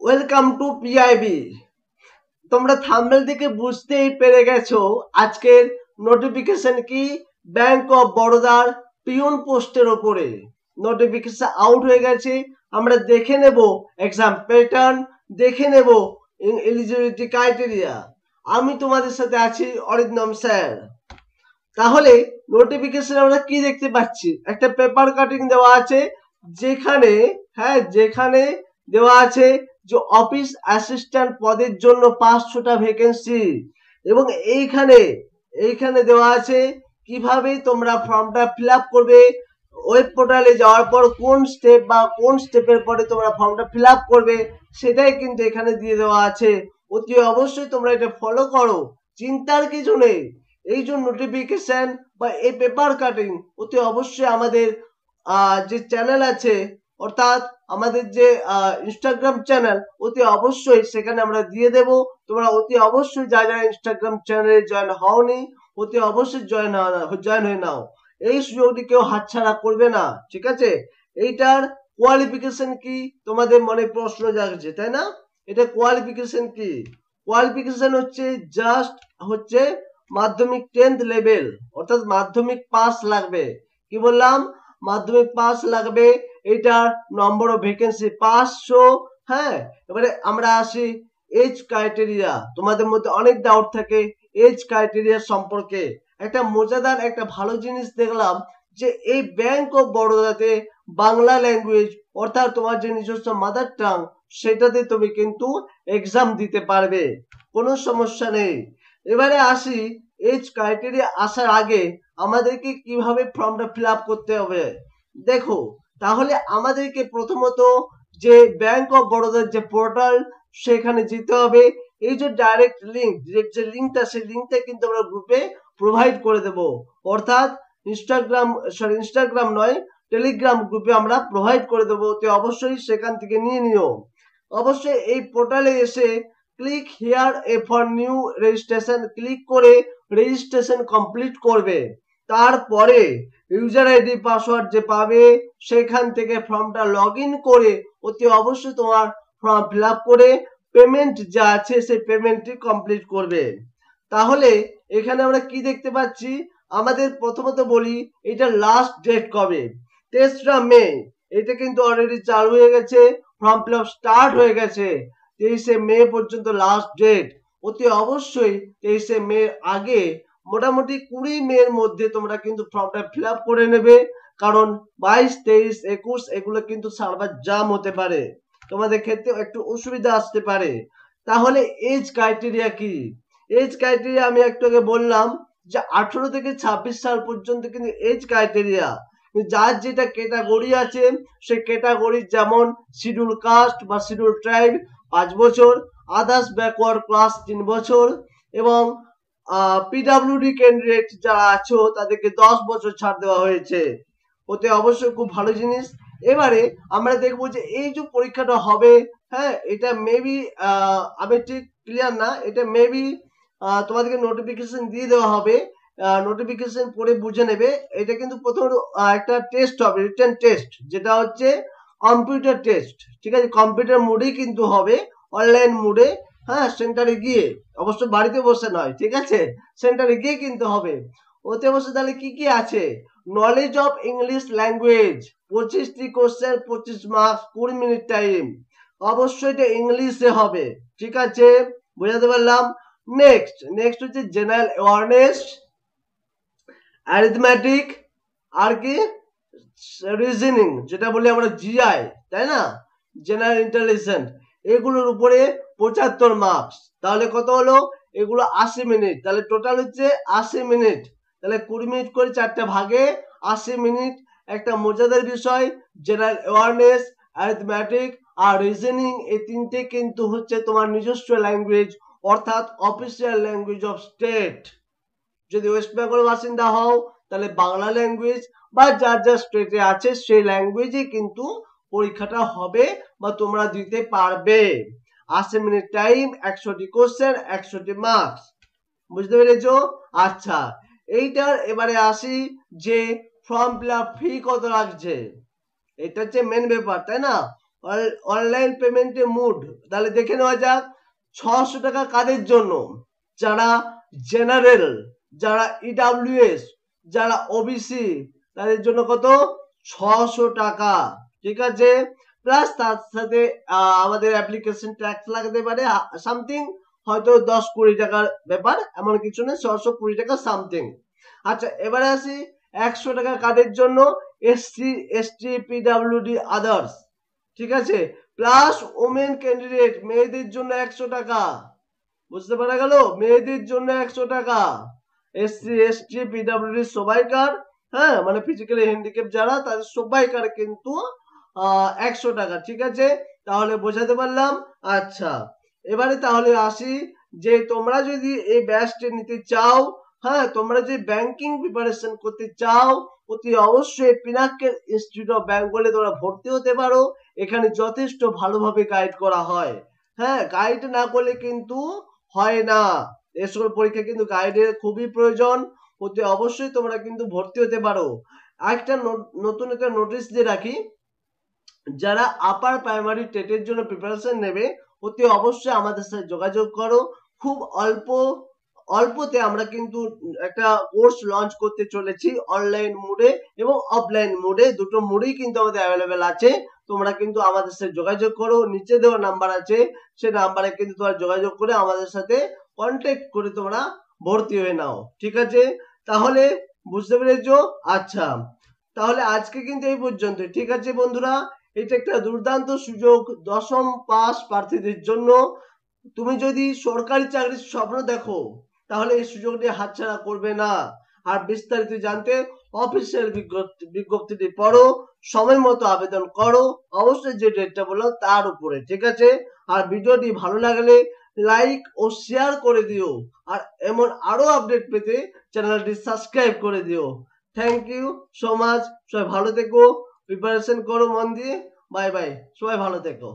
Welcome to PIB. তোমরা thumbnail থেকে বুঝতেই পেরে গেছো আজকের নোটিফিকেশন কি। ব্যাংক অফ বরোদার পিওন পোস্টের ওপরে নোটিফিকেশন আউট হয়ে গেছে। আমরা দেখে নেব এক্সাম প্যাটার্ন, দেখে নেব এলিজিবিলিটি ক্রাইটেরিয়া। আমি তোমাদের সাথে আছি অরিন্দম স্যার। তাহলে নোটিফিকেশন আমরা কি দেখতে পাচ্ছি, একটা পেপার কাটিং দেওয়া আছে যেখানে যেখানে দেওয়া আছে যে অফিস অ্যাসিস্ট্যান্ট পদের জন্য 500টা ভ্যাকেন্সি, এবং এইখানে দেওয়া আছে কিভাবে তোমরা ফর্মটা ফিল আপ করবে। ওয়েব পোর্টালে যাওয়ার পর কোন স্টেপ বা কোন স্টেপের পরে তোমরা ফর্মটা ফিল আপ করবে সেটাই কিন্তু এখানে দিয়ে দেওয়া আছে। অতি অবশ্যই তোমরা এটা ফলো করো, চিন্তার কিছু নেই। এই যে নোটিফিকেশন বা এই পেপার কাটিং অতি অবশ্যই আমাদের যে চ্যানেল আছে, অর্থাৎ আমাদের যে ইনস্টাগ্রাম চ্যানেল, অতি অবশ্যই সেখানে আমরা দিয়ে দেব। তোমরা অতি অবশ্যই যারা ইনস্টাগ্রাম চ্যানেলে জয়েন হওনি অতি অবশ্যই জয়েন হয়ে নাও। এই সুযোগটি কেউ হাতছাড়া করবে না, ঠিক আছে? এইটার কোয়ালিফিকেশন কি তোমাদের মনে প্রশ্ন জাগছে, তাই না? এটা কোয়ালিফিকেশন কি? কোয়ালিফিকেশন হচ্ছে মাধ্যমিক 10th লেভেল, অর্থাৎ মাধ্যমিক পাস লাগবে। কি বললাম? মাধ্যমিক পাস লাগবে। এটার নম্বর অফ ভ্যাকেন্সি 500। হ্যাঁ, এবারে আমরা আসি এজ ক্রাইটেরিয়া। তোমাদের মধ্যে অনেক ডাউট থাকে এজ ক্রাইটেরিয়া সম্পর্কে। একটা মজাদার একটা ভালো জিনিস দেখলাম যে এই ব্যাংক অফ বরোদাতে বাংলা ল্যাঙ্গুয়েজ, অর্থাৎ তোমার যে নিজস্ব মাদার টাং, সেটাতে তুমি কিন্তু এক্সাম দিতে পারবে, কোনো সমস্যা নেই। এবারে আসি এজ ক্রাইটেরিয়া আসার আগে আমাদেরকে কিভাবে ফর্মটা ফিল আপ করতে হবে। দেখো, তাহলে আমাদেরকে প্রথমত যে ব্যাংক অফ বরোদার যে পোর্টাল সেখানে যেতে হবে। এই যে ডাইরেক্ট যে লিঙ্কটা, সেই লিঙ্কটা কিন্তু আমরা গ্রুপে প্রোভাইড করে দেব, অর্থাৎ ইনস্টাগ্রাম নয়, টেলিগ্রাম গ্রুপে আমরা প্রোভাইড করে দেবো। তো অবশ্যই সেখান থেকে নিয়ে নিও। অবশ্যই এই পোর্টালে এসে click here A for new registration click করে রেজিস্ট্রেশন কমপ্লিট করবে। তারপরে ইউজার আইডি পাসওয়ার্ড যে পাবে সেখান থেকে ফর্মটা লগ ইন করে অতি অবশ্যই তোমার ফর্ম ফিল আপ করে পেমেন্ট যা আছে সেই পেমেন্টটি কমপ্লিট করবে। তাহলে এখানে আমরা কি দেখতে পাচ্ছি, আমাদের প্রথমত বলি এটা লাস্ট ডেট কবে। 3রা মে, এটা কিন্তু অলরেডি চালু হয়ে গেছে, ফর্ম ফিল আপ স্টার্ট হয়ে গেছে। 23শে মে পর্যন্ত লাস্ট ডেট। অতি অবশ্যই 23শে মে আগে মোটামুটি 20 মের মধ্যে তোমরা কিন্তু ফর্মটা ফিল আপ করে নেবে, কারণ 22, 23, 21 এগুলো কিন্তু সার্ভার জাম হতে পারে, তোমাদের ক্ষেত্রে একটু অসুবিধা আসতে পারে। তাহলে এজ ক্রাইটেরিয়া কি? এজ ক্রাইটেরিয়া আমি একটু আগে বললাম যে 18 থেকে 26 সাল পর্যন্ত কিন্তু এজ ক্রাইটেরিয়া। যার যেটা ক্যাটাগরি আছে সেই ক্যাটাগরি, যেমন শিডিউল কাস্ট বা শিডিউল ট্রাইব 5 বছর, আদার্স ব্যাকওয়ার্ড ক্লাস 3 বছর, এবং পিডাব্লিউডি ক্যান্ডিডেট যারা আছো তাদেরকে 10 বছর ছাড় দেওয়া হয়েছে। ওতে অবশ্যই খুব ভালো জিনিস। এবারে আমরা দেখবো যে এই যে পরীক্ষাটা হবে, হ্যাঁ, এটা মেবি আমি ঠিক ক্লিয়ার না, এটা মেবি তোমাদেরকে নোটিফিকেশন দিয়ে দেওয়া হবে, নোটিফিকেশন পড়ে বুঝে নেবে। এটা কিন্তু প্রথম একটা টেস্ট হবে, রিটেন টেস্ট, যেটা হচ্ছে কম্পিউটার টেস্ট, ঠিক আছে? কম্পিউটার মোডেই কিন্তু হবে, অনলাইন মোডে। হ্যাঁ, সেন্টারে গিয়ে, অবশ্য বাড়িতে বসে নয়, ঠিক আছে? সেন্টারে গিয়ে কিন্তু হবে। ওতে বসে তাহলে কি কি আছে? নলেজ অফ ইংলিশ ল্যাঙ্গুয়েজ 25টি কোশ্চেন, 25 মার্কস, 20 মিনিট টাইম। অবশ্যই এটা ইংলিশে হবে, ঠিক আছে? বোঝাতে পারলাম? নেক্সট হচ্ছে জেনারেল অ্যাওয়ারনেস, অ্যারিথমেটিক, আর কি রিজনিং, যেটা বলি আমরা জিআই, তাই না? জেনারেল ইন্টেলিজেন্স, এগুলোর উপরে 75 মার্কস। তাহলে কত হলো? এগুলো 80 মিনিট, তাহলে টোটাল হচ্ছে 80 মিনিট। তাহলে 20 মিনিট করে 4টে ভাগে 80 মিনিট। একটা মজাদার বিষয়, জেনারেল অ্যাওয়ারনেস, অ্যারিথমেটিক আর রিজনিং, এই তিনটে কিন্তু হচ্ছে তোমার নিজস্ব ল্যাঙ্গুয়েজ, অর্থাৎ অফিসিয়াল ল্যাঙ্গুয়েজ অফ স্টেট। যদি ওয়েস্ট বেঙ্গল বাসিন্দা হও তাহলে বাংলা ল্যাঙ্গুয়েজ, বা যার যা স্টেটে আছে সেই ল্যাঙ্গুয়েজে কিন্তু পরীক্ষাটা হবে বা তোমরা দিতে পারবে। 80 মিনিট টাইম, 100টি কোশ্চেন, 100টি মার্কস। বুঝতে পেরেছো? আচ্ছা, এইটার এবারে আসি যে ফর্ম ফিল আপ ফি কত লাগছে। এটা হচ্ছে মেন ব্যাপার, তাই না? অনলাইন পেমেন্টে মুড, তাহলে দেখে নেওয়া যাক 600 টাকা কাদের জন্য? যারা জেনারেল, যারা ইডাব্লিউএস, যারা ওবিসি, তাদের জন্য কত? 600 টাকা। ঠিক আছে, প্লাস তার সাথে আমাদের অ্যাপ্লিকেশন ট্যাক্স লাগতে পারে সামথিং, হয়তো 10-20 টাকার ব্যাপার, এমন কিছু নেই, 620 টাকা সামথিং। আচ্ছা, এবারে আসি 100 টাকা কাদের জন্য? SC, ST, PWD, others. ঠিক আছে, প্লাস ওমেন ক্যান্ডিডেট, মেয়েদের জন্য 100 টাকা। বুঝতে পারা গেল? মেয়েদের জন্য 100 টাকা। এসসি, এসটি, পিডাব্লিউডি সবাইকার, হ্যাঁ, মানে ফিজিক্যালি হ্যান্ডিক্যাপ যারা, তাদের সবাইকার কিন্তু 100 টাকা। ঠিক আছে, তাহলে বোঝাতে পারলাম? আচ্ছা, এবারে তাহলে আসি যে তোমরা যদি এই ব্যাচটি নিতে চাও, হ্যাঁ, তোমরা যদি ব্যাংকিং প্রিপারেশন করতে চাও, অতি অবশ্যই পিনাকেল ইনস্টিটিউট অফ বেঙ্গলে তোমরা ভর্তি হতে পারো। এখানে যথেষ্ট ভালোভাবে গাইড করা হয়। হ্যাঁ, গাইড না করলে কিন্তু হয় না, এ সকল পরীক্ষা কিন্তু গাইডের খুবই প্রয়োজন। অতি অবশ্যই তোমরা কিন্তু ভর্তি হতে পারো। আরেকটা নতুন একটা নোটিশ দিয়ে রাখি, যারা আপার প্রাইমারি টেটের জন্য প্রিপারেশন নেবে, অতি অবশ্যই আমাদের সাথে যোগাযোগ করো। খুব অল্পতে আমরা কিন্তু একটা কোর্স লঞ্চ করতে চলেছি, অনলাইন মোডে এবং অফলাইন মোডে, দুটো মোডেই কিন্তু আমাদের অ্যাভেলেবেল আছে। তোমরা কিন্তু আমাদের সাথে যোগাযোগ করো, নিচে দেওয়া নাম্বার আছে, সেই নাম্বারে কিন্তু তোমরা যোগাযোগ করে আমাদের সাথে কন্ট্যাক্ট করে তোমরা ভর্তি হয়ে নাও। ঠিক আছে, তাহলে বুঝতে পেরেছো? আচ্ছা, তাহলে আজকে কিন্তু এই পর্যন্ত। ঠিক আছে বন্ধুরা, এটা একটা দুর্দান্ত সুযোগ দশম পাস প্রার্থীদের জন্য। তুমি যদি সরকারি চাকরির স্বপ্ন দেখো, তাহলে এই সুযোগটি হাতছাড়া করবে না। আর বিস্তারিত জানতে অফিসিয়াল বিজ্ঞপ্তিটি পড়ো, সময় মতো আবেদন করো, অবশ্যই যে ডেটটা বললাম তার উপরে। ঠিক আছে, আর ভিডিওটি ভালো লাগলে লাইক ও শেয়ার করে দিও, আর এমন আরো আপডেট পেতে চ্যানেলটি সাবস্ক্রাইব করে দিও। Thank you so much. সবাই ভালো থেকো, প্রিপারেশন করো মন দিয়ে। বাই বাই, সবাই ভালো থেকো।